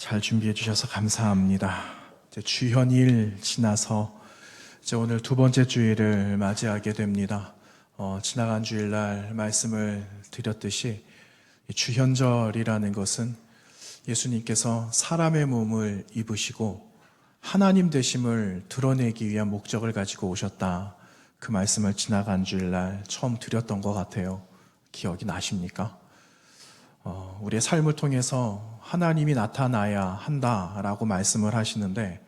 잘 준비해 주셔서 감사합니다. 이제 주현일 지나서 이제 오늘 두 번째 주일을 맞이하게 됩니다. 지나간 주일날 말씀을 드렸듯이 이 주현절이라는 것은 예수님께서 사람의 몸을 입으시고 하나님 되심을 드러내기 위한 목적을 가지고 오셨다. 그 말씀을 지나간 주일날 처음 드렸던 것 같아요. 기억이 나십니까? 우리의 삶을 통해서 하나님이 나타나야 한다라고 말씀을 하시는데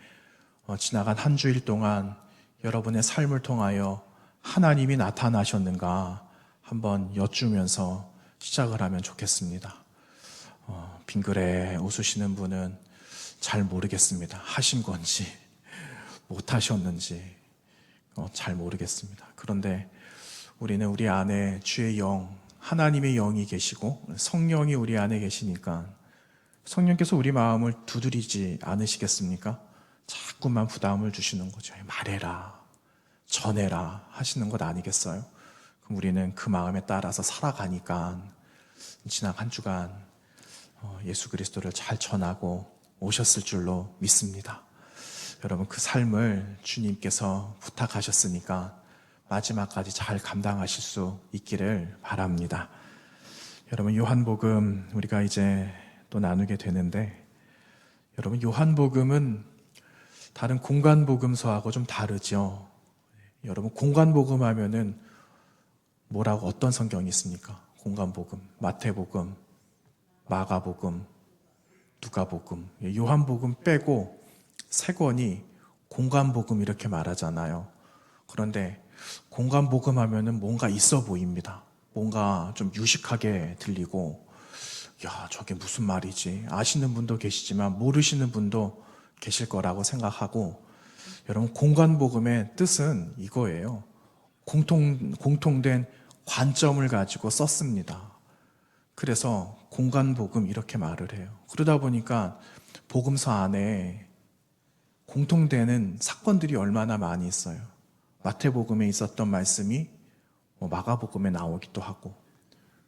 지나간 한 주일 동안 여러분의 삶을 통하여 하나님이 나타나셨는가 한번 여쭈면서 시작을 하면 좋겠습니다. 빙그레 웃으시는 분은 잘 모르겠습니다. 하신 건지 못 하셨는지 잘 모르겠습니다. 그런데 우리는 우리 안에 주의 영, 하나님의 영이 계시고 성령이 우리 안에 계시니까 성령께서 우리 마음을 두드리지 않으시겠습니까? 자꾸만 부담을 주시는 거죠. 말해라, 전해라 하시는 것 아니겠어요? 그럼 우리는 그 마음에 따라서 살아가니까 지난 한 주간 예수 그리스도를 잘 전하고 오셨을 줄로 믿습니다. 여러분 그 삶을 주님께서 부탁하셨으니까 마지막까지 잘 감당하실 수 있기를 바랍니다. 여러분 요한복음 우리가 이제 또 나누게 되는데 여러분 요한복음은 다른 공간복음서하고 좀 다르죠. 여러분 공간복음 하면은 뭐라고 어떤 성경이 있습니까? 공간복음, 마태복음, 마가복음, 누가복음, 요한복음 빼고 세 권이 공간복음 이렇게 말하잖아요. 그런데 공간복음 하면은 뭔가 있어 보입니다. 뭔가 좀 유식하게 들리고, 야, 저게 무슨 말이지? 아시는 분도 계시지만 모르시는 분도 계실 거라고 생각하고, 여러분, 공간복음의 뜻은 이거예요. 공통된 관점을 가지고 썼습니다. 그래서 공간복음 이렇게 말을 해요. 그러다 보니까 복음서 안에 공통되는 사건들이 얼마나 많이 있어요. 마태복음에 있었던 말씀이 마가복음에 나오기도 하고,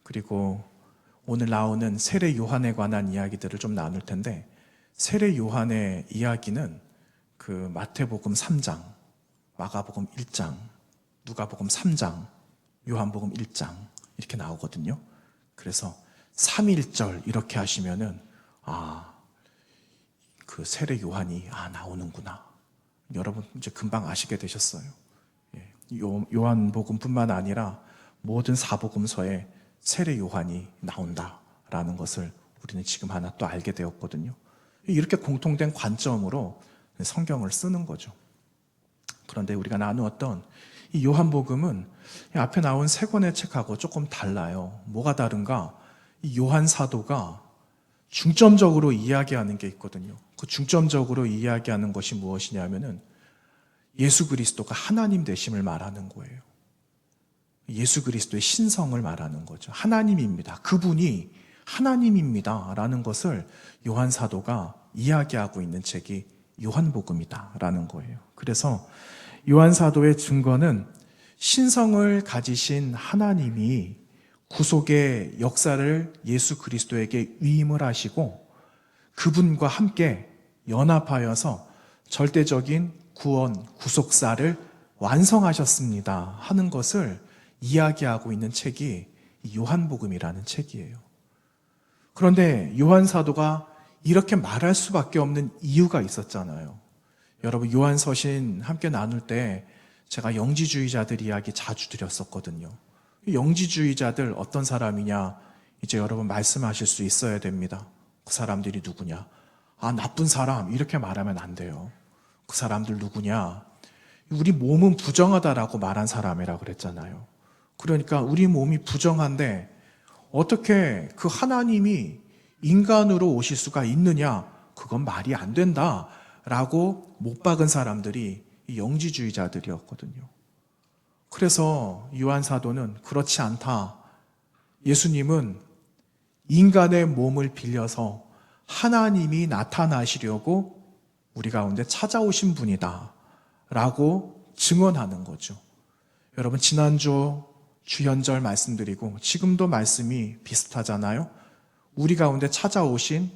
그리고 오늘 나오는 세례 요한에 관한 이야기들을 좀 나눌 텐데, 세례 요한의 이야기는 그 마태복음 3장, 마가복음 1장, 누가복음 3장, 요한복음 1장 이렇게 나오거든요. 그래서 3.1절 이렇게 하시면은 그 세례 요한이 나오는구나. 여러분 이제 금방 아시게 되셨어요. 요한복음뿐만 아니라 모든 사복음서에 세례 요한이 나온다라는 것을 우리는 지금 하나 또 알게 되었거든요. 이렇게 공통된 관점으로 성경을 쓰는 거죠. 그런데 우리가 나누었던 이 요한복음은 앞에 나온 세 권의 책하고 조금 달라요. 뭐가 다른가? 이 요한 사도가 중점적으로 이야기하는 게 있거든요. 그 중점적으로 이야기하는 것이 무엇이냐면은 예수 그리스도가 하나님 되심을 말하는 거예요. 예수 그리스도의 신성을 말하는 거죠. 하나님입니다. 그분이 하나님입니다. 라는 것을 요한 사도가 이야기하고 있는 책이 요한복음이다. 라는 거예요. 그래서 요한 사도의 증거는 신성을 가지신 하나님이 구속의 역사를 예수 그리스도에게 위임을 하시고 그분과 함께 연합하여서 절대적인 구원, 구속사를 완성하셨습니다 하는 것을 이야기하고 있는 책이 요한복음이라는 책이에요. 그런데 요한 사도가 이렇게 말할 수밖에 없는 이유가 있었잖아요. 여러분 요한서신 함께 나눌 때 제가 영지주의자들 이야기 자주 드렸었거든요. 영지주의자들 어떤 사람이냐 이제 여러분 말씀하실 수 있어야 됩니다. 그 사람들이 누구냐? 나쁜 사람 이렇게 말하면 안 돼요. 그 사람들 누구냐? 우리 몸은 부정하다라고 말한 사람이라고 그랬잖아요. 그러니까 우리 몸이 부정한데 어떻게 그 하나님이 인간으로 오실 수가 있느냐? 그건 말이 안 된다라고 못 박은 사람들이 영지주의자들이었거든요. 그래서 요한 사도는 그렇지 않다. 예수님은 인간의 몸을 빌려서 하나님이 나타나시려고 우리 가운데 찾아오신 분이다 라고 증언하는 거죠. 여러분 지난주 주현절 말씀드리고 지금도 말씀이 비슷하잖아요. 우리 가운데 찾아오신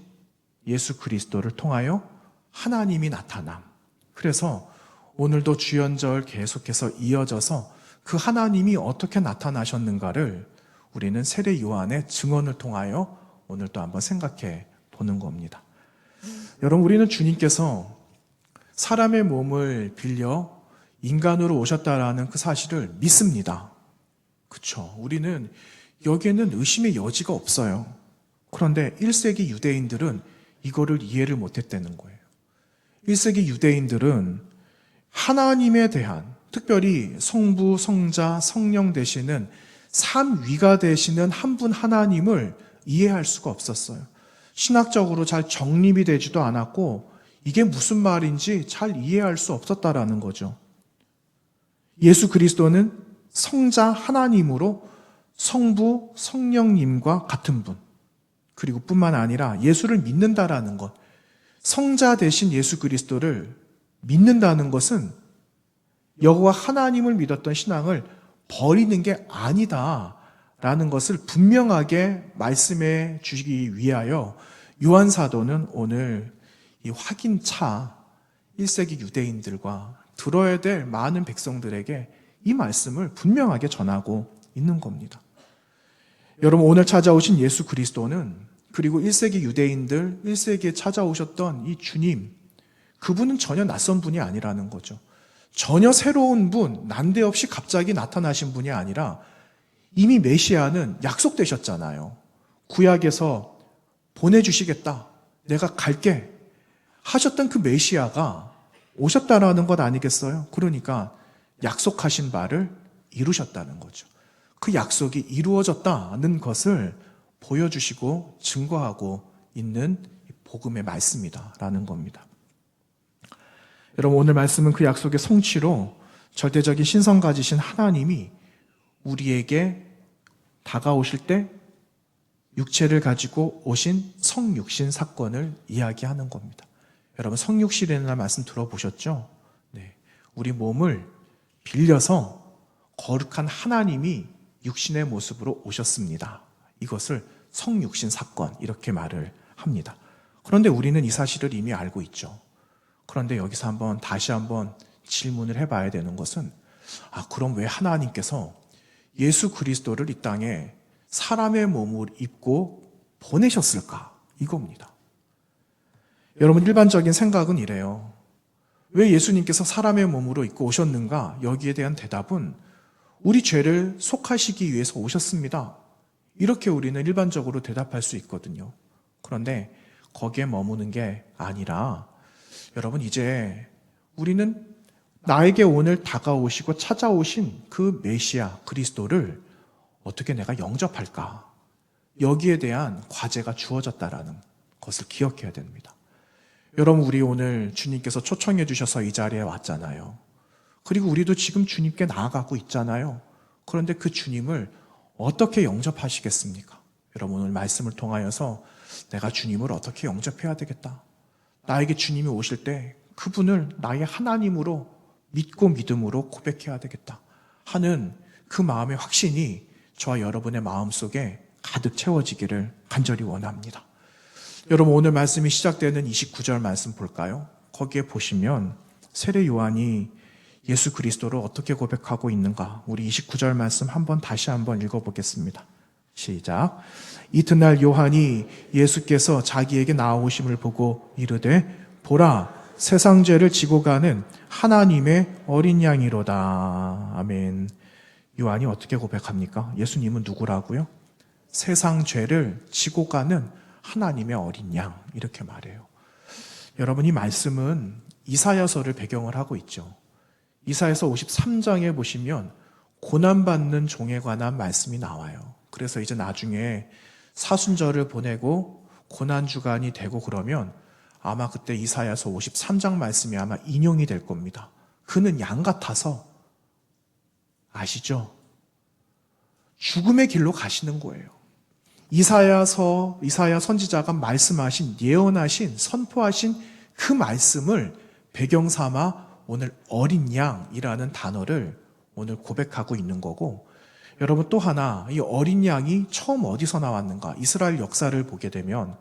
예수 그리스도를 통하여 하나님이 나타남. 그래서 오늘도 주연절 계속해서 이어져서 그 하나님이 어떻게 나타나셨는가를 우리는 세례 요한의 증언을 통하여 오늘 또 한번 생각해 보는 겁니다. 여러분, 우리는 주님께서 사람의 몸을 빌려 인간으로 오셨다라는 그 사실을 믿습니다. 그렇죠? 우리는 여기에는 의심의 여지가 없어요. 그런데 1세기 유대인들은 이거를 이해를 못했다는 거예요. 1세기 유대인들은 하나님에 대한, 특별히 성부, 성자, 성령 되시는 삼위가 되시는 한 분 하나님을 이해할 수가 없었어요. 신학적으로 잘 정립이 되지도 않았고 이게 무슨 말인지 잘 이해할 수 없었다라는 거죠. 예수 그리스도는 성자 하나님으로 성부, 성령님과 같은 분, 그리고 뿐만 아니라 예수를 믿는다라는 것, 성자 되신 예수 그리스도를 믿는다는 것은 여호와 하나님을 믿었던 신앙을 버리는 게 아니다라는 것을 분명하게 말씀해 주시기 위하여 요한 사도는 오늘 이 확인차 1세기 유대인들과 들어야 될 많은 백성들에게 이 말씀을 분명하게 전하고 있는 겁니다. 여러분, 오늘 찾아오신 예수 그리스도는, 그리고 1세기 유대인들, 1세기에 찾아오셨던 이 주님, 그분은 전혀 낯선 분이 아니라는 거죠. 전혀 새로운 분, 난데없이 갑자기 나타나신 분이 아니라 이미 메시아는 약속되셨잖아요. 구약에서 보내주시겠다, 내가 갈게 하셨던 그 메시아가 오셨다라는 것 아니겠어요? 그러니까 약속하신 바를 이루셨다는 거죠. 그 약속이 이루어졌다는 것을 보여주시고 증거하고 있는 복음의 말씀이다라는 겁니다. 여러분, 오늘 말씀은 그 약속의 성취로 절대적인 신성 가지신 하나님이 우리에게 다가오실 때 육체를 가지고 오신 성육신 사건을 이야기하는 겁니다. 여러분, 성육신이라는 말씀 들어보셨죠? 네. 우리 몸을 빌려서 거룩한 하나님이 육신의 모습으로 오셨습니다. 이것을 성육신 사건, 이렇게 말을 합니다. 그런데 우리는 이 사실을 이미 알고 있죠. 그런데 여기서 다시 한번 질문을 해봐야 되는 것은, 그럼 왜 하나님께서 예수 그리스도를 이 땅에 사람의 몸을 입고 보내셨을까? 이겁니다. 여러분, 일반적인 생각은 이래요. 왜 예수님께서 사람의 몸으로 입고 오셨는가? 여기에 대한 대답은 우리 죄를 속하시기 위해서 오셨습니다. 이렇게 우리는 일반적으로 대답할 수 있거든요. 그런데 거기에 머무는 게 아니라, 여러분, 이제 우리는 나에게 오늘 다가오시고 찾아오신 그 메시아 그리스도를 어떻게 내가 영접할까? 여기에 대한 과제가 주어졌다라는 것을 기억해야 됩니다. 여러분, 우리 오늘 주님께서 초청해 주셔서 이 자리에 왔잖아요. 그리고 우리도 지금 주님께 나아가고 있잖아요. 그런데 그 주님을 어떻게 영접하시겠습니까? 여러분, 오늘 말씀을 통하여서 내가 주님을 어떻게 영접해야 되겠다, 나에게 주님이 오실 때 그분을 나의 하나님으로 믿고 믿음으로 고백해야 되겠다 하는 그 마음의 확신이 저와 여러분의 마음속에 가득 채워지기를 간절히 원합니다. 여러분, 오늘 말씀이 시작되는 29절 말씀 볼까요? 거기에 보시면 세례 요한이 예수 그리스도를 어떻게 고백하고 있는가, 우리 29절 말씀 다시 한번 읽어보겠습니다. 시작. 이튿날 요한이 예수께서 자기에게 나오심을 보고 이르되, 보라, 세상 죄를 지고 가는 하나님의 어린 양이로다. 아멘. 요한이 어떻게 고백합니까? 예수님은 누구라고요? 세상 죄를 지고 가는 하나님의 어린 양, 이렇게 말해요. 여러분, 이 말씀은 이사야서를 배경을 하고 있죠. 이사야서 53장에 보시면 고난받는 종에 관한 말씀이 나와요. 그래서 이제 나중에 사순절을 보내고 고난주간이 되고 그러면 아마 그때 이사야서 53장 말씀이 아마 인용이 될 겁니다. 그는 양 같아서, 아시죠? 죽음의 길로 가시는 거예요. 이사야 선지자가 말씀하신, 예언하신, 선포하신 그 말씀을 배경 삼아 오늘 어린 양이라는 단어를 오늘 고백하고 있는 거고, 여러분, 또 하나, 이 어린 양이 처음 어디서 나왔는가? 이스라엘 역사를 보게 되면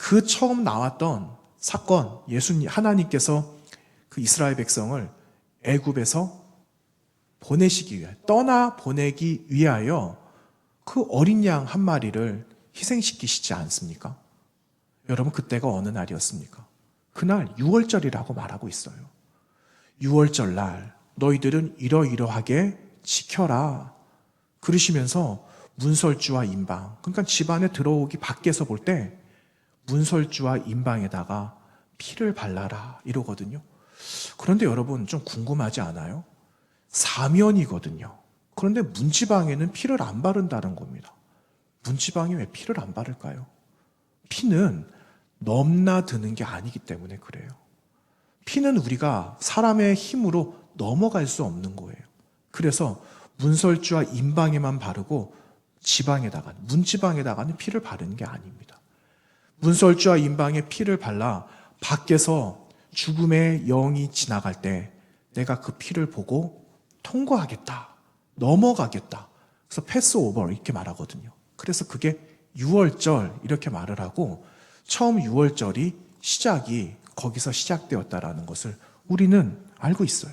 그 처음 나왔던 사건, 하나님께서 그 이스라엘 백성을 애굽에서 보내시기 위하여, 떠나 보내기 위하여 그 어린 양 한 마리를 희생시키시지 않습니까? 여러분, 그때가 어느 날이었습니까? 그날 6월절이라고 말하고 있어요. 6월절 날 너희들은 이러이러하게 지켜라. 그러시면서 문설주와 인방, 그러니까 집안에 들어오기 밖에서 볼 때 문설주와 인방에다가 피를 발라라 이러거든요. 그런데 여러분, 좀 궁금하지 않아요? 사면이거든요. 그런데 문지방에는 피를 안 바른다는 겁니다. 문지방에 왜 피를 안 바를까요? 피는 넘나드는 게 아니기 때문에 그래요. 피는 우리가 사람의 힘으로 넘어갈 수 없는 거예요. 그래서 문설주와 인방에만 바르고 문지방에다가는 피를 바르는 게 아닙니다. 문설주와 인방에 피를 발라 밖에서 죽음의 영이 지나갈 때 내가 그 피를 보고 통과하겠다, 넘어가겠다. 그래서 패스오버 이렇게 말하거든요. 그래서 그게 6월절 이렇게 말을 하고, 처음 6월절이 시작이 거기서 시작되었다라는 것을 우리는 알고 있어요.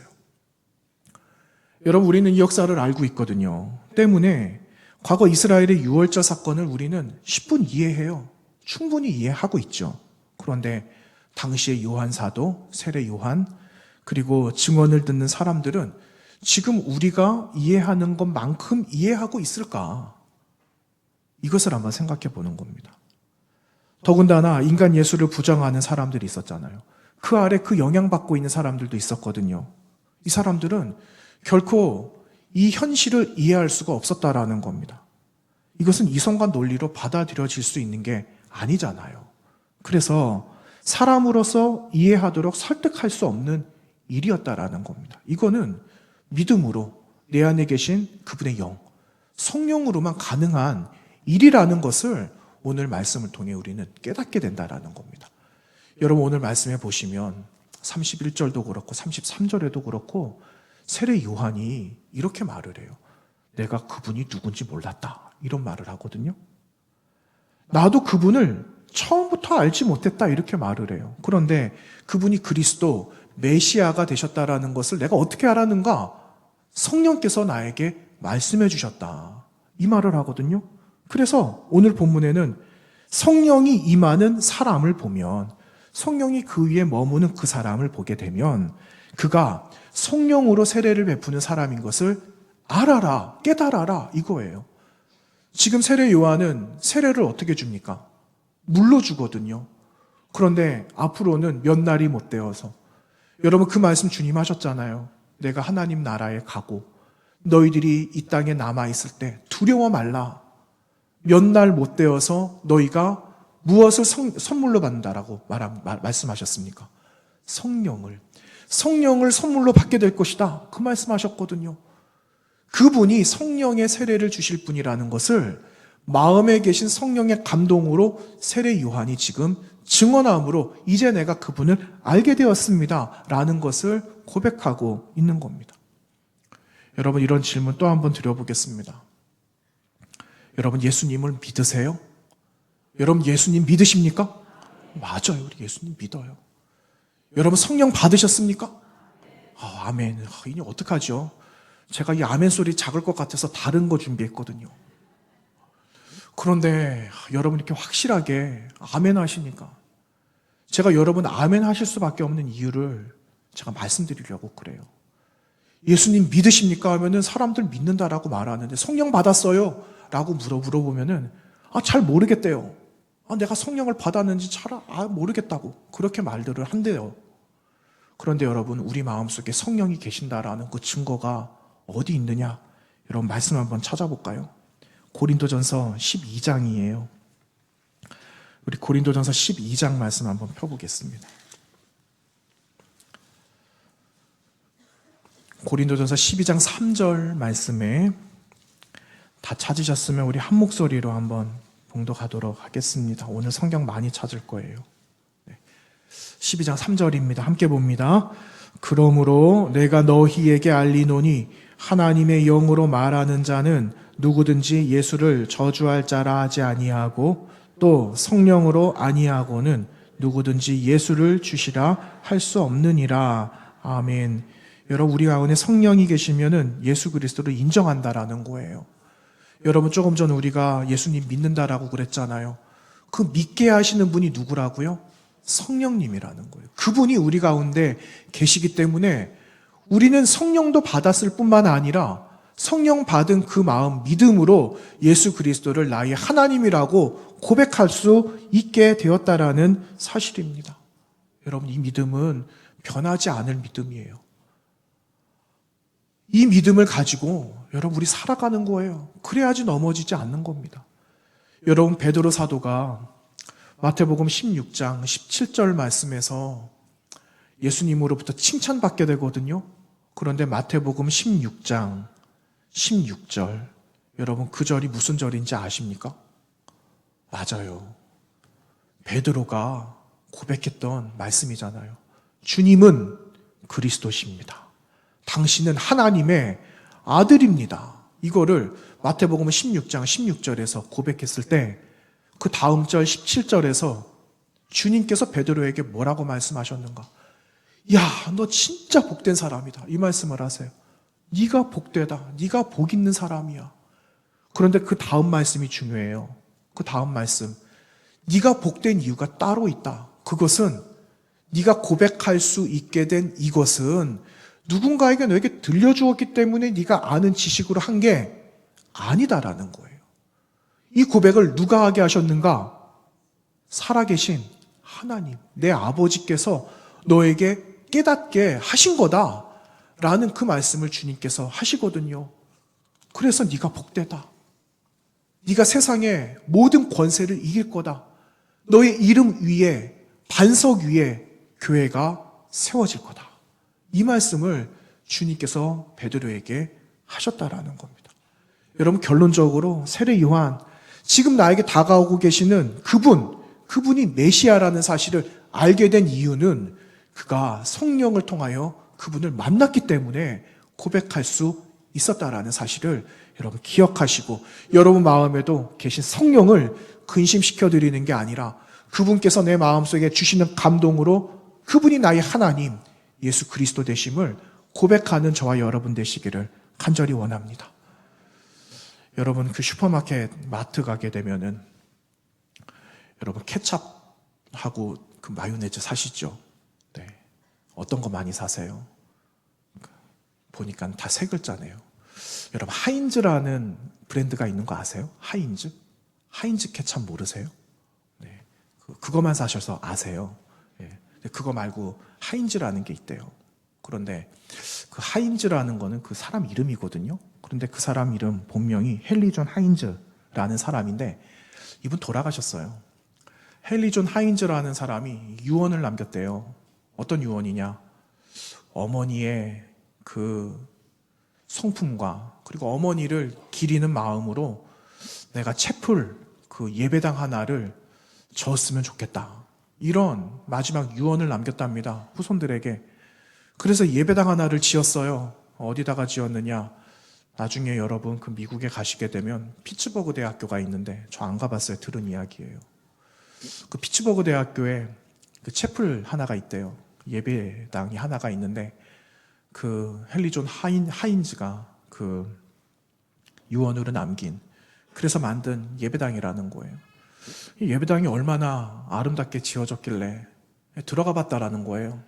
여러분, 우리는 이 역사를 알고 있거든요. 때문에 과거 이스라엘의 6월절 사건을 우리는 10분 이해해요. 충분히 이해하고 있죠. 그런데 당시의 요한 사도, 세례 요한, 그리고 증언을 듣는 사람들은 지금 우리가 이해하는 것만큼 이해하고 있을까? 이것을 한번 생각해 보는 겁니다. 더군다나 인간 예수를 부정하는 사람들이 있었잖아요. 그 아래 그 영향받고 있는 사람들도 있었거든요. 이 사람들은 결코 이 현실을 이해할 수가 없었다라는 겁니다. 이것은 이성과 논리로 받아들여질 수 있는 게 아니잖아요. 그래서 사람으로서 이해하도록 설득할 수 없는 일이었다라는 겁니다. 이거는 믿음으로 내 안에 계신 그분의 영, 성령으로만 가능한 일이라는 것을 오늘 말씀을 통해 우리는 깨닫게 된다라는 겁니다. 여러분, 오늘 말씀해 보시면 31절도 그렇고 33절에도 그렇고 세례 요한이 이렇게 말을 해요. 내가 그분이 누군지 몰랐다. 이런 말을 하거든요. 나도 그분을 처음부터 알지 못했다. 이렇게 말을 해요. 그런데 그분이 그리스도 메시아가 되셨다라는 것을 내가 어떻게 알았는가? 성령께서 나에게 말씀해 주셨다. 이 말을 하거든요. 그래서 오늘 본문에는 성령이 임하는 사람을 보면, 성령이 그 위에 머무는 그 사람을 보게 되면 그가 성령으로 세례를 베푸는 사람인 것을 알아라, 깨달아라, 이거예요. 지금 세례 요한은 세례를 어떻게 줍니까? 물로 주거든요. 그런데 앞으로는 몇 날이 못 되어서, 여러분 그 말씀 주님 하셨잖아요. 내가 하나님 나라에 가고 너희들이 이 땅에 남아있을 때 두려워 말라. 몇 날 못 되어서 너희가 무엇을 선물로 받는다라고 말씀하셨습니까? 성령을 선물로 받게 될 것이다. 그 말씀하셨거든요. 그분이 성령의 세례를 주실 분이라는 것을 마음에 계신 성령의 감동으로 세례 요한이 지금 증언함으로 이제 내가 그분을 알게 되었습니다. 라는 것을 고백하고 있는 겁니다. 여러분, 이런 질문 또 한번 드려보겠습니다. 여러분, 예수님을 믿으세요? 여러분, 예수님 믿으십니까? 맞아요. 우리 예수님 믿어요. 여러분, 성령 받으셨습니까? 아멘. 이നി 어떡하죠? 제가 이 아멘 소리 작을 것 같아서 다른 거 준비했거든요. 그런데 여러분 이렇게 확실하게 아멘 하시니까 제가 여러분 아멘 하실 수밖에 없는 이유를 제가 말씀드리려고 그래요. 예수님 믿으십니까? 하면은 사람들 믿는다라고 말하는데 성령 받았어요? 라고 물어보면은 잘 모르겠대요. 내가 성령을 받았는지 잘 모르겠다고 그렇게 말들을 한대요. 그런데 여러분, 우리 마음속에 성령이 계신다라는 그 증거가 어디 있느냐? 여러분 말씀 한번 찾아볼까요? 고린도전서 12장이에요. 우리 고린도전서 12장 말씀 한번 펴보겠습니다. 고린도전서 12장 3절 말씀에 다 찾으셨으면 우리 한 목소리로 한번 봉독하도록 하겠습니다. 오늘 성경 많이 찾을 거예요. 12장 3절입니다. 함께 봅니다. 그러므로 내가 너희에게 알리노니 하나님의 영으로 말하는 자는 누구든지 예수를 저주할 자라 하지 아니하고 또 성령으로 아니하고는 누구든지 예수를 주시라 할 수 없느니라. 아멘. 여러분, 우리 가운데 성령이 계시면은 예수 그리스도를 인정한다라는 거예요. 여러분, 조금 전 우리가 예수님 믿는다라고 그랬잖아요. 그 믿게 하시는 분이 누구라고요? 성령님이라는 거예요. 그분이 우리 가운데 계시기 때문에 우리는 성령도 받았을 뿐만 아니라 성령 받은 그 마음, 믿음으로 예수 그리스도를 나의 하나님이라고 고백할 수 있게 되었다라는 사실입니다. 여러분, 이 믿음은 변하지 않을 믿음이에요. 이 믿음을 가지고 여러분, 우리 살아가는 거예요. 그래야지 넘어지지 않는 겁니다. 여러분, 베드로 사도가 마태복음 16장 17절 말씀에서 예수님으로부터 칭찬받게 되거든요. 그런데 마태복음 16장 16절, 여러분 그 절이 무슨 절인지 아십니까? 맞아요. 베드로가 고백했던 말씀이잖아요. 주님은 그리스도십니다. 당신은 하나님의 아들입니다. 이거를 마태복음 16장 16절에서 고백했을 때 그 다음 절 17절에서 주님께서 베드로에게 뭐라고 말씀하셨는가? 야, 너 진짜 복된 사람이다. 이 말씀을 하세요. 네가 복되다. 네가 복 있는 사람이야. 그런데 그 다음 말씀이 중요해요. 그 다음 말씀. 네가 복된 이유가 따로 있다. 그것은 네가 고백할 수 있게 된 이것은 누군가에게 너에게 들려주었기 때문에 네가 아는 지식으로 한 게 아니다라는 거예요. 이 고백을 누가 하게 하셨는가? 살아계신 하나님, 내 아버지께서 너에게 깨닫게 하신 거다 라는 그 말씀을 주님께서 하시거든요. 그래서 네가 복되다. 네가 세상의 모든 권세를 이길 거다. 너의 이름 위에, 반석 위에 교회가 세워질 거다. 이 말씀을 주님께서 베드로에게 하셨다라는 겁니다. 여러분, 결론적으로 세례 요한, 지금 나에게 다가오고 계시는 그분이 메시아라는 사실을 알게 된 이유는 그가 성령을 통하여 그분을 만났기 때문에 고백할 수 있었다라는 사실을 여러분 기억하시고, 여러분 마음에도 계신 성령을 근심시켜 드리는 게 아니라 그분께서 내 마음속에 주시는 감동으로 그분이 나의 하나님 예수 그리스도 되심을 고백하는 저와 여러분 되시기를 간절히 원합니다. 여러분, 그 슈퍼마켓 마트 가게 되면은 여러분 케찹하고 그 마요네즈 사시죠? 네. 어떤 거 많이 사세요? 보니까 다 세 글자네요. 여러분, 하인즈라는 브랜드가 있는 거 아세요? 하인즈? 하인즈 케찹 모르세요? 네. 그거만 사셔서 아세요. 네. 그거 말고 하인즈라는 게 있대요. 그런데 그 하인즈라는 거는 그 사람 이름이거든요. 그런데 그 사람 이름 본명이 헨리 존 하인즈라는 사람인데 이분 돌아가셨어요. 헨리 존 하인즈라는 사람이 유언을 남겼대요. 어떤 유언이냐? 어머니의 그 성품과 그리고 어머니를 기리는 마음으로 내가 채플 그 예배당 하나를 지었으면 좋겠다. 이런 마지막 유언을 남겼답니다. 후손들에게. 그래서 예배당 하나를 지었어요. 어디다가 지었느냐? 나중에 여러분 그 미국에 가시게 되면 피츠버그 대학교가 있는데 저 안 가봤어요. 들은 이야기예요. 그 피츠버그 대학교에 그 채플 하나가 있대요. 예배당이 하나가 있는데 그 헨리 존 하인즈가 그 유언으로 남긴, 그래서 만든 예배당이라는 거예요. 이 예배당이 얼마나 아름답게 지어졌길래 들어가 봤다라는 거예요.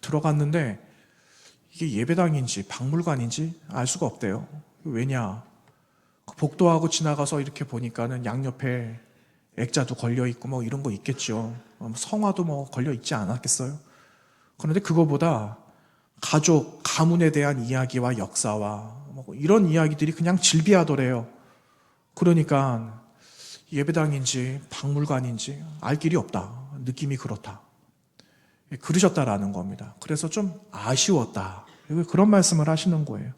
들어갔는데 이게 예배당인지 박물관인지 알 수가 없대요. 왜냐? 복도하고 지나가서 이렇게 보니까는 양옆에 액자도 걸려있고 뭐 이런 거 있겠죠. 성화도 뭐 걸려있지 않았겠어요? 그런데 그거보다 가족, 가문에 대한 이야기와 역사와 뭐 이런 이야기들이 그냥 질비하더래요. 그러니까 예배당인지 박물관인지 알 길이 없다. 느낌이 그렇다. 그러셨다라는 겁니다. 그래서 좀 아쉬웠다. 그런 말씀을 하시는 거예요.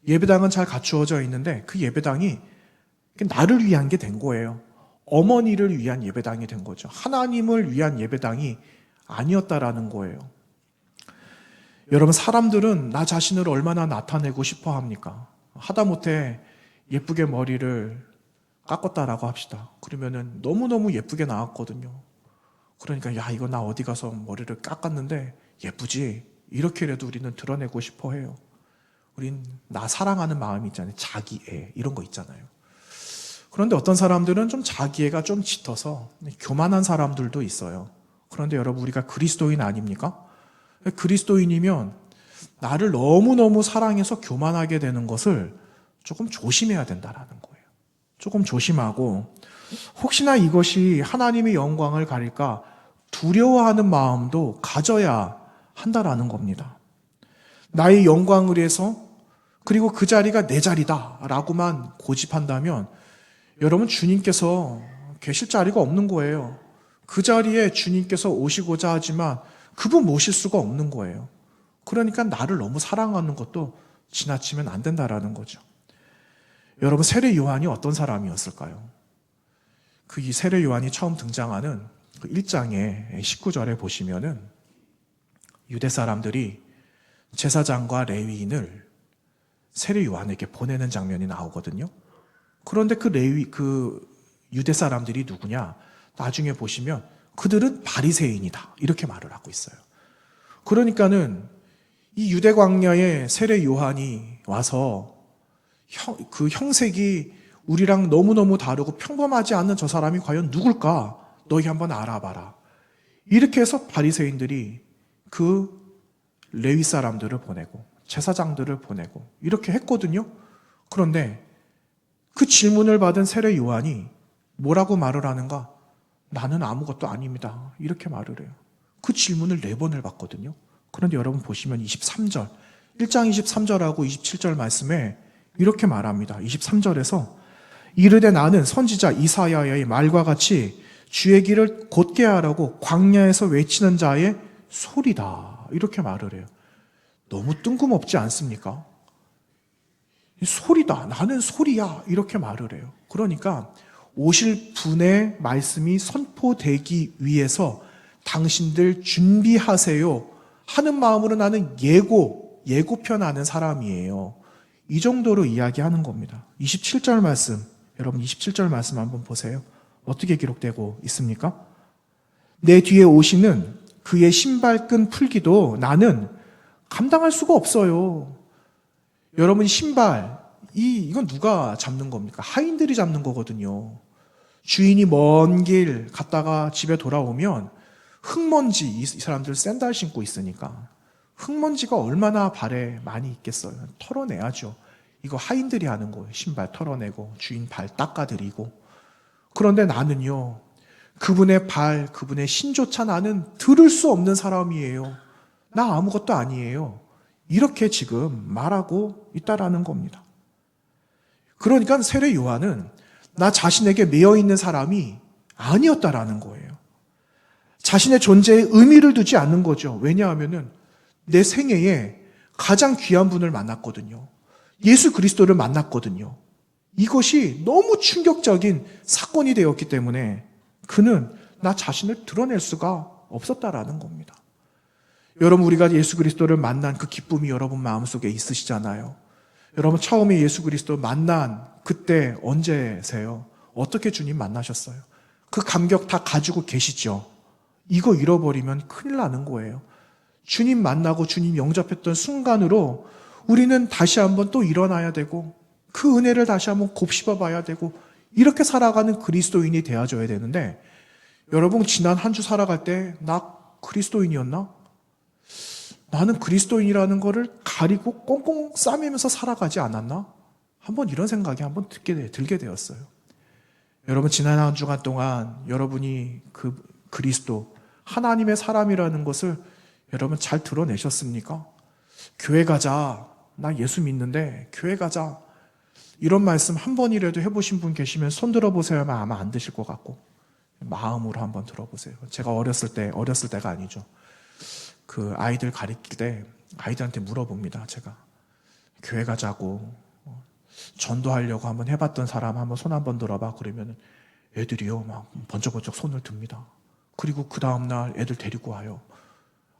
예배당은 잘 갖추어져 있는데 그 예배당이 나를 위한 게 된 거예요. 어머니를 위한 예배당이 된 거죠. 하나님을 위한 예배당이 아니었다라는 거예요. 여러분, 사람들은 나 자신을 얼마나 나타내고 싶어 합니까? 하다못해 예쁘게 머리를 깎았다라고 합시다. 그러면은 너무너무 예쁘게 나왔거든요. 그러니까 야, 이거 나 어디 가서 머리를 깎았는데 예쁘지? 이렇게라도 우리는 드러내고 싶어 해요. 우린 나 사랑하는 마음이 있잖아요. 자기애 이런 거 있잖아요. 그런데 어떤 사람들은 좀 자기애가 좀 짙어서 교만한 사람들도 있어요. 그런데 여러분, 우리가 그리스도인 아닙니까? 그리스도인이면 나를 너무너무 사랑해서 교만하게 되는 것을 조금 조심해야 된다라는 거예요. 조금 조심하고, 혹시나 이것이 하나님의 영광을 가릴까 두려워하는 마음도 가져야 한다라는 겁니다. 나의 영광을 위해서, 그리고 그 자리가 내 자리다라고만 고집한다면 여러분, 주님께서 계실 자리가 없는 거예요. 그 자리에 주님께서 오시고자 하지만 그분 모실 수가 없는 거예요. 그러니까 나를 너무 사랑하는 것도 지나치면 안 된다라는 거죠. 여러분, 세례 요한이 어떤 사람이었을까요? 이 세례 요한이 처음 등장하는 그 1장의 19절에 보시면은 유대 사람들이 제사장과 레위인을 세례 요한에게 보내는 장면이 나오거든요. 그런데 그 유대 사람들이 누구냐? 나중에 보시면 그들은 바리새인이다. 이렇게 말을 하고 있어요. 그러니까는 이 유대 광야에 세례 요한이 와서 그 형색이 우리랑 너무너무 다르고 평범하지 않는 저 사람이 과연 누굴까? 너희 한번 알아봐라. 이렇게 해서 바리새인들이 그 레위 사람들을 보내고 제사장들을 보내고 이렇게 했거든요. 그런데 그 질문을 받은 세례 요한이 뭐라고 말을 하는가? 나는 아무것도 아닙니다. 이렇게 말을 해요. 그 질문을 4번을 받거든요. 그런데 여러분 보시면 23절, 1장 23절하고 27절 말씀에 이렇게 말합니다. 23절에서 이르되 나는 선지자 이사야의 말과 같이 주의 길을 곧게 하라고 광야에서 외치는 자의 소리다. 이렇게 말을 해요. 너무 뜬금없지 않습니까? 소리다. 나는 소리야. 이렇게 말을 해요. 그러니까 오실 분의 말씀이 선포되기 위해서 당신들 준비하세요 하는 마음으로 나는 예고편하는 사람이에요. 이 정도로 이야기하는 겁니다. 27절 말씀, 여러분 27절 말씀 한번 보세요. 어떻게 기록되고 있습니까? 내 뒤에 오시는 그의 신발끈 풀기도 나는 감당할 수가 없어요. 여러분, 신발, 이건 누가 잡는 겁니까? 하인들이 잡는 거거든요. 주인이 먼 길 갔다가 집에 돌아오면 흙먼지, 이 사람들 샌들 신고 있으니까 흙먼지가 얼마나 발에 많이 있겠어요. 털어내야죠. 이거 하인들이 하는 거예요. 신발 털어내고 주인 발 닦아드리고. 그런데 나는요, 그분의 발, 그분의 신조차 나는 들을 수 없는 사람이에요. 나 아무것도 아니에요. 이렇게 지금 말하고 있다라는 겁니다. 그러니까 세례 요한은 나 자신에게 매여 있는 사람이 아니었다라는 거예요. 자신의 존재에 의미를 두지 않는 거죠. 왜냐하면은 내 생애에 가장 귀한 분을 만났거든요. 예수 그리스도를 만났거든요. 이것이 너무 충격적인 사건이 되었기 때문에 그는 나 자신을 드러낼 수가 없었다라는 겁니다. 여러분, 우리가 예수 그리스도를 만난 그 기쁨이 여러분 마음속에 있으시잖아요. 여러분, 처음에 예수 그리스도 만난 그때 언제세요? 어떻게 주님 만나셨어요? 그 감격 다 가지고 계시죠? 이거 잃어버리면 큰일 나는 거예요. 주님 만나고 주님 영접했던 순간으로 우리는 다시 한번 또 일어나야 되고 그 은혜를 다시 한번 곱씹어 봐야 되고 이렇게 살아가는 그리스도인이 되어줘야 되는데, 여러분, 지난 한 주 살아갈 때 나 그리스도인이었나? 나는 그리스도인이라는 거를 가리고 꽁꽁 싸매면서 살아가지 않았나? 한번 이런 생각이 한번 들게 되었어요. 여러분, 지난 한 주간 동안 여러분이 그 그리스도, 하나님의 사람이라는 것을 여러분 잘 드러내셨습니까? 교회 가자. 나 예수 믿는데 교회 가자. 이런 말씀 한 번이라도 해보신 분 계시면 손 들어보세요 하면 아마 안 되실 것 같고, 마음으로 한번 들어보세요. 제가 어렸을 때가 아니죠. 그 아이들 가르칠 때 아이들한테 물어봅니다. 제가 교회 가자고 전도하려고 한번 해봤던 사람 한번 손 한번 들어봐. 그러면 애들이요 막 번쩍번쩍 손을 듭니다. 그리고 그 다음날 애들 데리고 와요.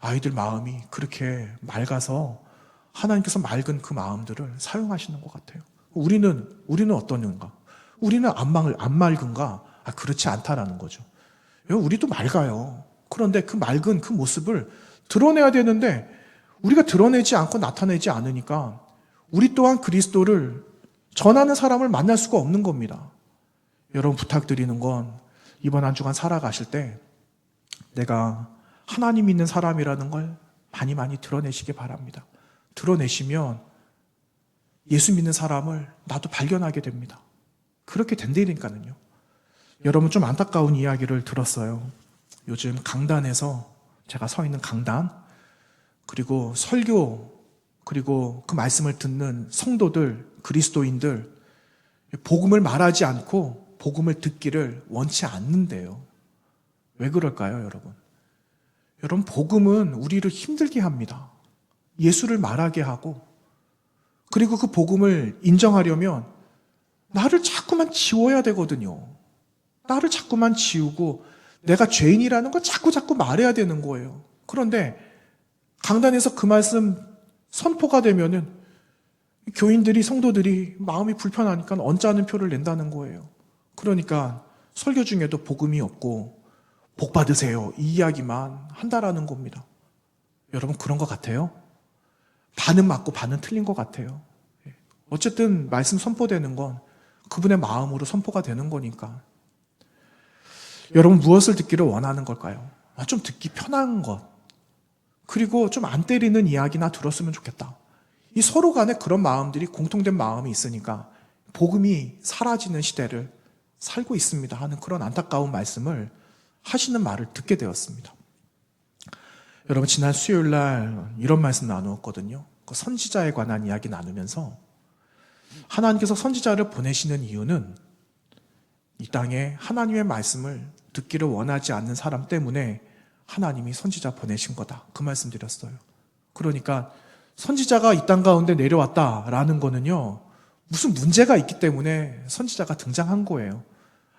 아이들 마음이 그렇게 맑아서 하나님께서 맑은 그 마음들을 사용하시는 것 같아요. 우리는 어떠는가? 우리는 안 맑은가? 그렇지 않다라는 거죠. 우리도 맑아요. 그런데 그 맑은 그 모습을 드러내야 되는데 우리가 드러내지 않고 나타내지 않으니까 우리 또한 그리스도를 전하는 사람을 만날 수가 없는 겁니다. 여러분, 부탁드리는 건 이번 한 주간 살아가실 때 내가 하나님 믿는 사람이라는 걸 많이 드러내시기 바랍니다. 드러내시면 예수 믿는 사람을 나도 발견하게 됩니다. 그렇게 된다니까요. 여러분, 좀 안타까운 이야기를 들었어요. 요즘 강단에서 제가 서 있는 강단, 그리고 설교, 그리고 그 말씀을 듣는 성도들, 그리스도인들, 복음을 말하지 않고 복음을 듣기를 원치 않는데요. 왜 그럴까요, 여러분? 여러분, 복음은 우리를 힘들게 합니다. 예수를 말하게 하고, 그리고 그 복음을 인정하려면 나를 자꾸만 지워야 되거든요. 나를 자꾸만 지우고 내가 죄인이라는 걸 자꾸 말해야 되는 거예요. 그런데 강단에서 그 말씀 선포가 되면은 교인들이, 성도들이 마음이 불편하니까 언짢은 표를 낸다는 거예요. 그러니까 설교 중에도 복음이 없고 복 받으세요, 이 이야기만 한다라는 겁니다. 여러분, 그런 것 같아요? 반은 맞고 반은 틀린 것 같아요. 어쨌든 말씀 선포되는 건 그분의 마음으로 선포가 되는 거니까. 여러분, 무엇을 듣기를 원하는 걸까요? 좀 듣기 편한 것, 그리고 좀 안 때리는 이야기나 들었으면 좋겠다. 이 서로 간에 그런 마음들이, 공통된 마음이 있으니까 복음이 사라지는 시대를 살고 있습니다 하는 그런 안타까운 말씀을 하시는 말을 듣게 되었습니다. 여러분, 지난 수요일 날 이런 말씀 나누었거든요. 그 선지자에 관한 이야기 나누면서 하나님께서 선지자를 보내시는 이유는 이 땅에 하나님의 말씀을 듣기를 원하지 않는 사람 때문에 하나님이 선지자 보내신 거다, 그 말씀 드렸어요. 그러니까 선지자가 이 땅 가운데 내려왔다라는 거는요, 무슨 문제가 있기 때문에 선지자가 등장한 거예요.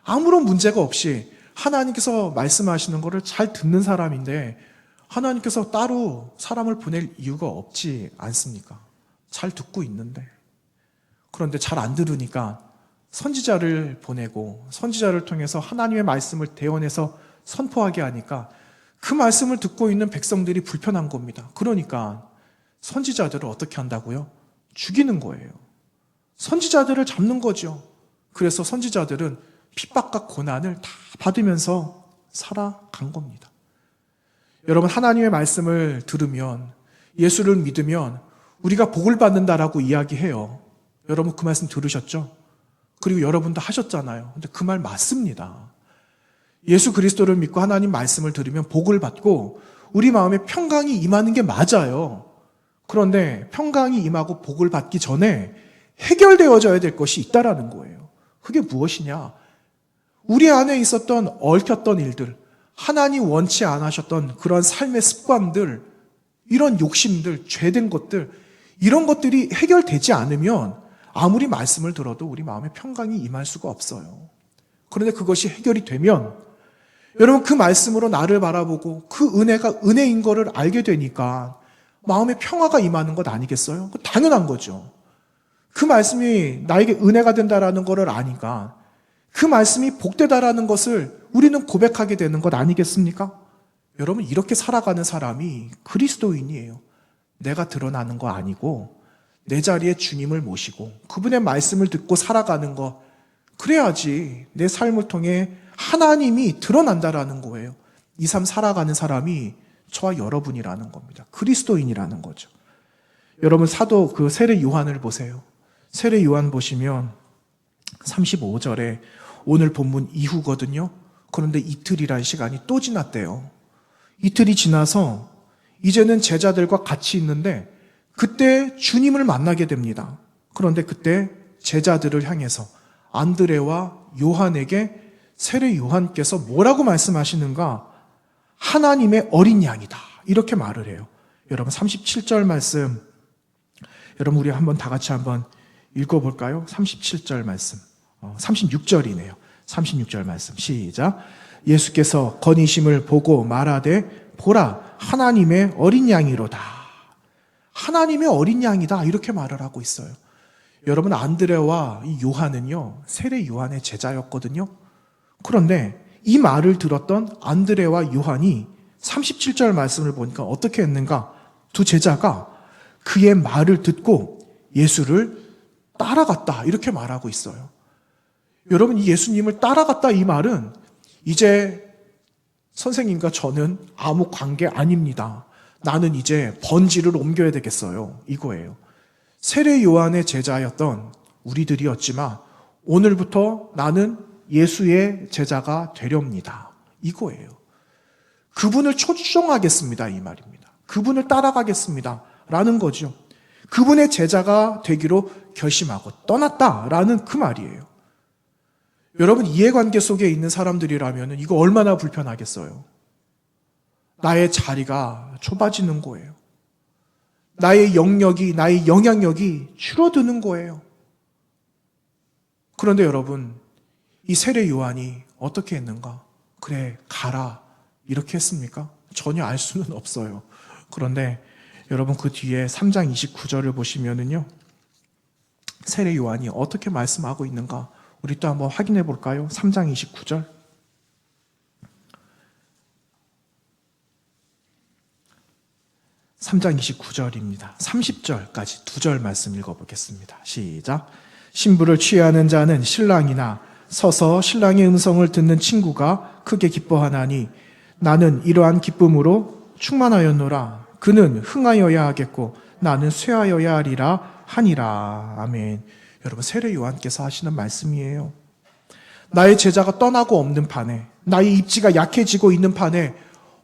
아무런 문제가 없이 하나님께서 말씀하시는 거를 잘 듣는 사람인데 하나님께서 따로 사람을 보낼 이유가 없지 않습니까? 잘 듣고 있는데. 그런데 잘 안 들으니까 선지자를 보내고 선지자를 통해서 하나님의 말씀을 대언해서 선포하게 하니까 그 말씀을 듣고 있는 백성들이 불편한 겁니다. 그러니까 선지자들을 어떻게 한다고요? 죽이는 거예요. 선지자들을 잡는 거죠. 그래서 선지자들은 핍박과 고난을 다 받으면서 살아간 겁니다. 여러분, 하나님의 말씀을 들으면, 예수를 믿으면 우리가 복을 받는다라고 이야기해요. 여러분, 그 말씀 들으셨죠? 그리고 여러분도 하셨잖아요. 근데 그 말 맞습니다. 예수 그리스도를 믿고 하나님 말씀을 들으면 복을 받고 우리 마음에 평강이 임하는 게 맞아요. 그런데 평강이 임하고 복을 받기 전에 해결되어져야 될 것이 있다라는 거예요. 그게 무엇이냐? 우리 안에 있었던 얽혔던 일들, 하나님 원치 않으셨던 그런 삶의 습관들, 이런 욕심들, 죄된 것들, 이런 것들이 해결되지 않으면 아무리 말씀을 들어도 우리 마음에 평강이 임할 수가 없어요. 그런데 그것이 해결이 되면 여러분, 그 말씀으로 나를 바라보고 그 은혜가 은혜인 거를 알게 되니까 마음에 평화가 임하는 것 아니겠어요? 당연한 거죠. 그 말씀이 나에게 은혜가 된다라는 것을 아니까 그 말씀이 복되다라는 것을 우리는 고백하게 되는 것 아니겠습니까? 여러분, 이렇게 살아가는 사람이 그리스도인이에요. 내가 드러나는 거 아니고 내 자리에 주님을 모시고 그분의 말씀을 듣고 살아가는 것, 그래야지 내 삶을 통해 하나님이 드러난다라는 거예요. 이 삶 살아가는 사람이 저와 여러분이라는 겁니다. 그리스도인이라는 거죠. 여러분, 사도 그 세례 요한을 보세요. 세례 요한 보시면 35절에 오늘 본문 이후거든요. 그런데 이틀이란 시간이 또 지났대요. 이틀이 지나서 이제는 제자들과 같이 있는데 그때 주님을 만나게 됩니다. 그런데 그때 제자들을 향해서 안드레와 요한에게 세례 요한께서 뭐라고 말씀하시는가? 하나님의 어린 양이다, 이렇게 말을 해요. 여러분, 37절 말씀, 여러분 우리 한번 다 같이 한번 읽어볼까요? 37절 말씀, 36절이네요. 36절 말씀 시작. 예수께서 건의심을 보고 말하되 보라, 하나님의 어린 양이로다. 하나님의 어린 양이다, 이렇게 말을 하고 있어요. 여러분, 안드레와 이 요한은요, 세례 요한의 제자였거든요. 그런데 이 말을 들었던 안드레와 요한이 37절 말씀을 보니까 어떻게 했는가? 두 제자가 그의 말을 듣고 예수를 따라갔다, 이렇게 말하고 있어요. 여러분, 이 예수님을 따라갔다, 이 말은 이제 선생님과 저는 아무 관계 아닙니다. 나는 이제 번지를 옮겨야 되겠어요, 이거예요. 세례 요한의 제자였던 우리들이었지만 오늘부터 나는 예수의 제자가 되렵니다, 이거예요. 그분을 초청하겠습니다, 이 말입니다. 그분을 따라가겠습니다 라는 거죠. 그분의 제자가 되기로 결심하고 떠났다라는 그 말이에요. 여러분, 이해관계 속에 있는 사람들이라면 이거 얼마나 불편하겠어요. 나의 자리가 좁아지는 거예요. 나의 영역이, 나의 영향력이 줄어드는 거예요. 그런데 여러분, 이 세례 요한이 어떻게 했는가? 그래, 가라, 이렇게 했습니까? 전혀 알 수는 없어요. 그런데 여러분, 그 뒤에 3장 29절을 보시면은요, 세례 요한이 어떻게 말씀하고 있는가? 우리 또 한번 확인해 볼까요? 3장 29절. 3장 29절입니다. 30절까지 두 절 말씀 읽어보겠습니다. 시작. 신부를 취하는 자는 신랑이나 서서 신랑의 음성을 듣는 친구가 크게 기뻐하나니 나는 이러한 기쁨으로 충만하였노라. 그는 흥하여야 하겠고 나는 쇠하여야 하리라 하니라. 아멘. 여러분, 세례 요한께서 하시는 말씀이에요. 나의 제자가 떠나고 없는 판에, 나의 입지가 약해지고 있는 판에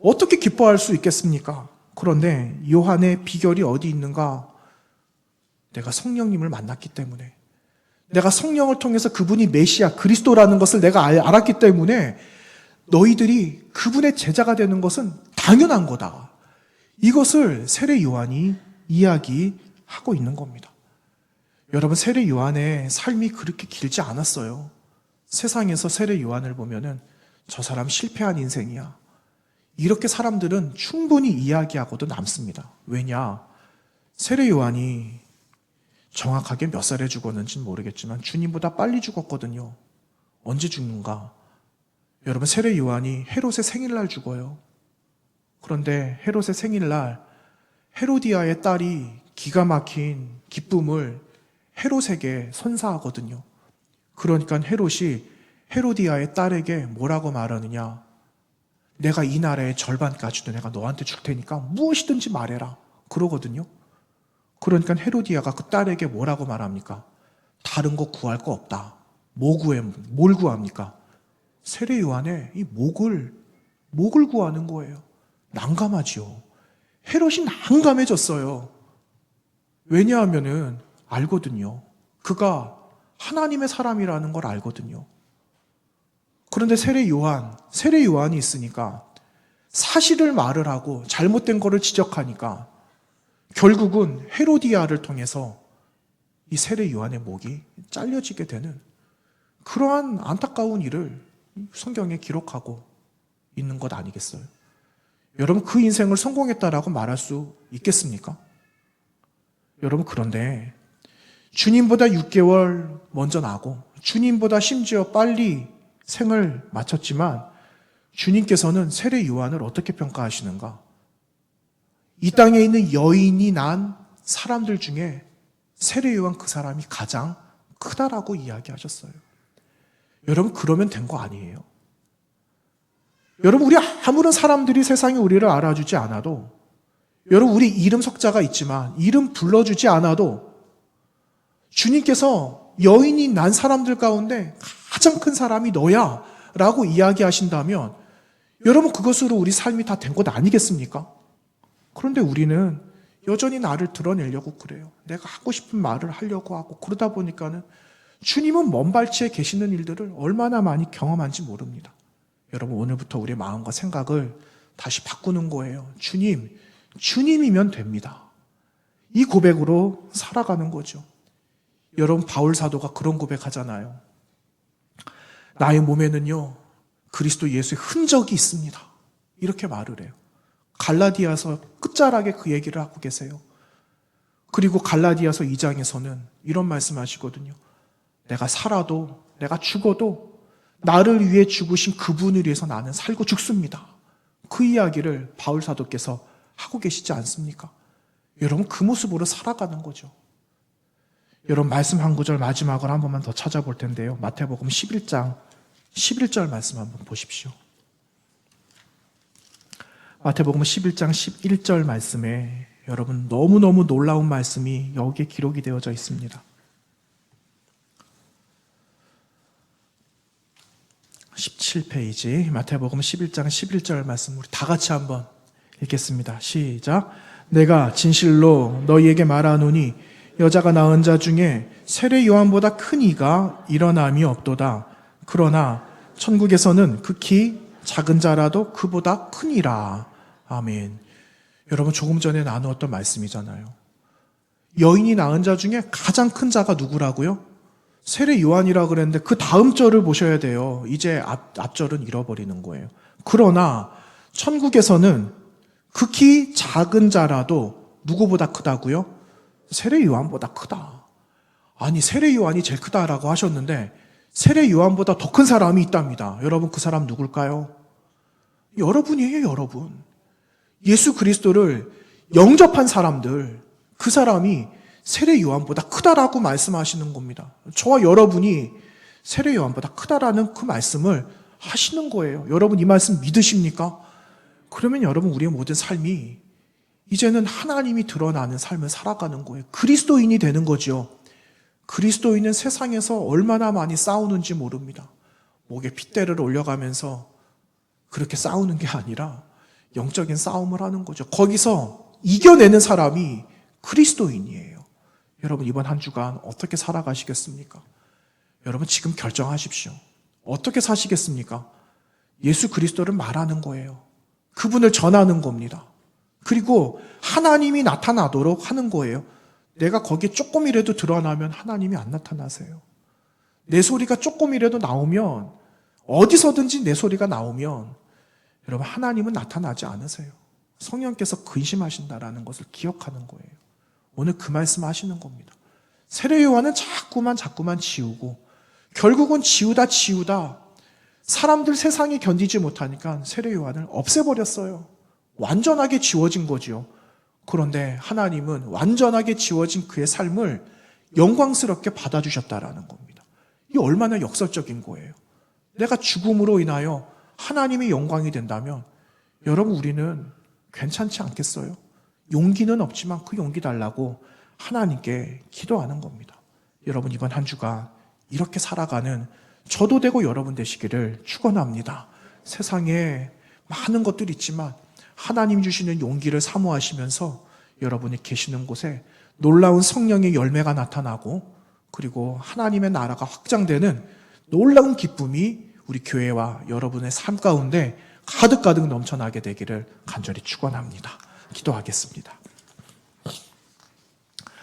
어떻게 기뻐할 수 있겠습니까? 그런데 요한의 비결이 어디 있는가? 내가 성령님을 만났기 때문에, 내가 성령을 통해서 그분이 메시아 그리스도라는 것을 내가 알았기 때문에 너희들이 그분의 제자가 되는 것은 당연한 거다. 이것을 세례 요한이 이야기하고 있는 겁니다. 여러분, 세례 요한의 삶이 그렇게 길지 않았어요. 세상에서 세례 요한을 보면은 저 사람 실패한 인생이야, 이렇게 사람들은 충분히 이야기하고도 남습니다. 왜냐? 세례 요한이 정확하게 몇 살에 죽었는지는 모르겠지만 주님보다 빨리 죽었거든요. 언제 죽는가? 여러분, 세례 요한이 헤롯의 생일날 죽어요. 그런데 헤롯의 생일날 헤로디아의 딸이 기가 막힌 기쁨을 헤롯에게 선사하거든요. 그러니까 헤롯이 헤로디아의 딸에게 뭐라고 말하느냐? 내가 이 나라의 절반까지도 내가 너한테 줄 테니까 무엇이든지 말해라, 그러거든요. 그러니까 헤로디아가 그 딸에게 뭐라고 말합니까? 다른 거 구할 거 없다. 뭘 구합니까? 세례 요한의 이 목을 구하는 거예요. 난감하지요. 헤롯이 난감해졌어요. 왜냐하면은 알거든요. 그가 하나님의 사람이라는 걸 알거든요. 그런데 세례 요한이 있으니까 사실을 말을 하고 잘못된 거를 지적하니까 결국은 헤로디아를 통해서 이 세례 요한의 목이 잘려지게 되는 그러한 안타까운 일을 성경에 기록하고 있는 것 아니겠어요? 여러분, 그 인생을 성공했다라고 말할 수 있겠습니까? 여러분, 그런데 주님보다 6개월 먼저 나고 주님보다 심지어 빨리 생을 마쳤지만 주님께서는 세례 요한을 어떻게 평가하시는가? 이 땅에 있는 여인이 난 사람들 중에 세례 요한 그 사람이 가장 크다라고 이야기하셨어요. 여러분, 그러면 된 거 아니에요? 여러분, 우리 아무런 사람들이 세상에 우리를 알아주지 않아도, 여러분, 우리 이름 석자가 있지만 이름 불러주지 않아도 주님께서 여인이 난 사람들 가운데 가장 큰 사람이 너야 라고 이야기하신다면 여러분, 그것으로 우리 삶이 다 된 것 아니겠습니까? 그런데 우리는 여전히 나를 드러내려고 그래요. 내가 하고 싶은 말을 하려고 하고, 그러다 보니까는 주님은 먼 발치에 계시는 일들을 얼마나 많이 경험한지 모릅니다. 여러분, 오늘부터 우리의 마음과 생각을 다시 바꾸는 거예요. 주님이면 됩니다. 이 고백으로 살아가는 거죠. 여러분, 바울 사도가 그런 고백하잖아요. 나의 몸에는요, 그리스도 예수의 흔적이 있습니다, 이렇게 말을 해요. 갈라디아서 끝자락에 그 얘기를 하고 계세요. 그리고 갈라디아서 2장에서는 이런 말씀하시거든요. 내가 살아도 내가 죽어도 나를 위해 죽으신 그분을 위해서 나는 살고 죽습니다. 그 이야기를 바울 사도께서 하고 계시지 않습니까? 여러분 그 모습으로 살아가는 거죠. 여러분 말씀 한 구절 마지막으로 한 번만 더 찾아볼 텐데요. 마태복음 11장 11절 말씀 한번 보십시오. 마태복음 11장 11절 말씀에 여러분 너무너무 놀라운 말씀이 여기에 기록이 되어져 있습니다. 17페이지 마태복음 11장 11절 말씀 우리 다 같이 한번 읽겠습니다. 시작. 내가 진실로 너희에게 말하노니 여자가 낳은 자 중에 세례 요한보다 큰 이가 일어남이 없도다. 그러나 천국에서는 극히 작은 자라도 그보다 크니라. 아멘. 여러분 조금 전에 나누었던 말씀이잖아요. 여인이 낳은 자 중에 가장 큰 자가 누구라고요? 세례 요한이라 그랬는데 그 다음 절을 보셔야 돼요. 이제 앞절은 잃어버리는 거예요. 그러나 천국에서는 극히 작은 자라도 누구보다 크다고요? 세례 요한보다 크다. 아니 세례 요한이 제일 크다라고 하셨는데 세례 요한보다 더 큰 사람이 있답니다. 여러분 그 사람 누굴까요? 여러분이에요, 여러분. 예수 그리스도를 영접한 사람들, 그 사람이 세례 요한보다 크다라고 말씀하시는 겁니다. 저와 여러분이 세례 요한보다 크다라는 그 말씀을 하시는 거예요. 여러분 이 말씀 믿으십니까? 그러면 여러분 우리의 모든 삶이 이제는 하나님이 드러나는 삶을 살아가는 거예요. 그리스도인이 되는 거죠. 그리스도인은 세상에서 얼마나 많이 싸우는지 모릅니다. 목에 핏대를 올려가면서 그렇게 싸우는 게 아니라 영적인 싸움을 하는 거죠. 거기서 이겨내는 사람이 그리스도인이에요. 여러분 이번 한 주간 어떻게 살아가시겠습니까? 여러분 지금 결정하십시오. 어떻게 사시겠습니까? 예수 그리스도를 말하는 거예요. 그분을 전하는 겁니다. 그리고 하나님이 나타나도록 하는 거예요. 내가 거기에 조금이라도 드러나면 하나님이 안 나타나세요. 내 소리가 조금이라도 나오면 어디서든지 내 소리가 나오면 여러분 하나님은 나타나지 않으세요. 성령께서 근심하신다라는 것을 기억하는 거예요. 오늘 그 말씀 하시는 겁니다. 세례 요한은 자꾸만 지우고 결국은 지우다 사람들 세상이 견디지 못하니까 세례 요한을 없애버렸어요. 완전하게 지워진 거죠. 그런데 하나님은 완전하게 지워진 그의 삶을 영광스럽게 받아주셨다라는 겁니다. 이게 얼마나 역설적인 거예요. 내가 죽음으로 인하여 하나님의 영광이 된다면 여러분 우리는 괜찮지 않겠어요? 용기는 없지만 그 용기 달라고 하나님께 기도하는 겁니다. 여러분 이번 한 주간 이렇게 살아가는 저도 되고 여러분 되시기를 축원합니다. 세상에 많은 것들이 있지만 하나님 주시는 용기를 사모하시면서 여러분이 계시는 곳에 놀라운 성령의 열매가 나타나고 그리고 하나님의 나라가 확장되는 놀라운 기쁨이 우리 교회와 여러분의 삶 가운데 가득 넘쳐나게 되기를 간절히 축원합니다. 기도하겠습니다.